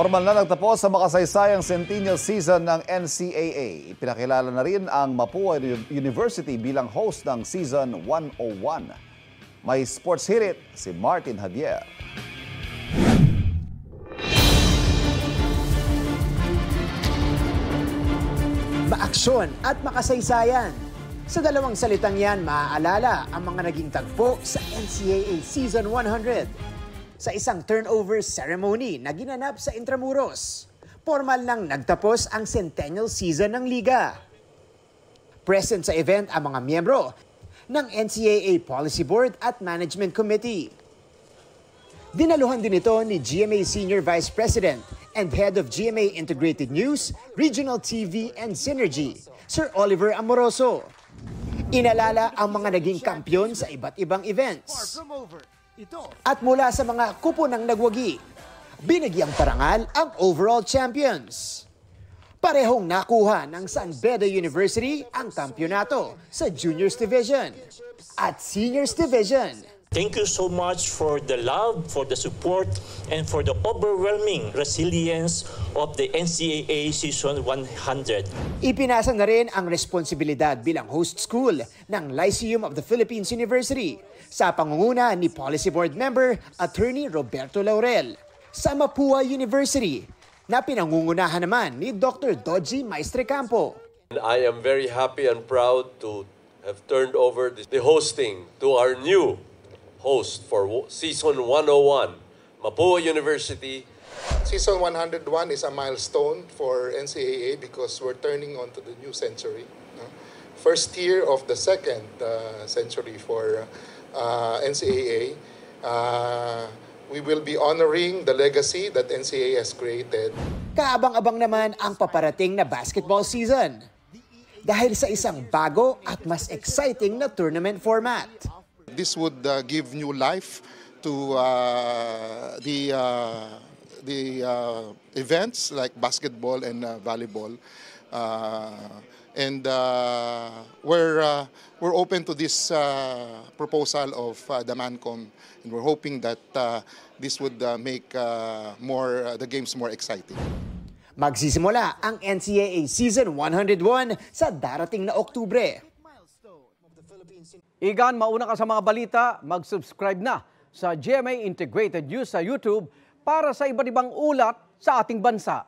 Formal na nagtapos sa makasaysayang centennial season ng NCAA. Ipinakilala na rin ang Mapua University bilang host ng Season 101. May sports hirit si Martin Javier. Maaksyon at makasaysayan. Sa dalawang salitang yan, maaalala ang mga naging tagpo sa NCAA Season 100. Sa isang turnover ceremony na ginanap sa Intramuros, formal nang nagtapos ang centennial season ng liga. Present sa event ang mga miyembro ng NCAA Policy Board at Management Committee. Dinaluhan din ito ni GMA Senior Vice President and Head of GMA Integrated News, Regional TV and Synergy, Sir Oliver Amoroso. Inalala ang mga naging kampyon sa iba't ibang events. At mula sa mga kupo ng nagwagi, binigyang parangal ang overall champions. Parehong nakuha ng San Beda University ang kampyonato sa Juniors Division at Seniors Division. Thank you so much for the love, for the support, and for the overwhelming resilience of the NCAA Season 100. Ipinasa na rin ang responsibilidad bilang host school ng Lyceum of the Philippines University sa pangunguna ni Policy Board Member Attorney Roberto Laurel sa Mapua University na pinangungunahan naman ni Dr. Dodgy Maestrecampo. I am very happy and proud to have turned over the hosting to our new host for Season 101, Mapua University. Season 101 is a milestone for NCAA because we're turning on to the new century. First year of the second century for NCAA. We will be honoring the legacy that NCAA has created. Kaabang-abang naman ang paparating na basketball season dahil sa isang bago at mas exciting na tournament format. This would give new life to the events like basketball and volleyball, and we're open to this proposal of the MANCOM, and we're hoping that this would make the games more exciting. Magsisimula ang NCAA Season 101 sa darating na Oktubre. Igan, mauna ka sa mga balita, mag-subscribe na sa GMA Integrated News sa YouTube para sa iba't ibang ulat sa ating bansa.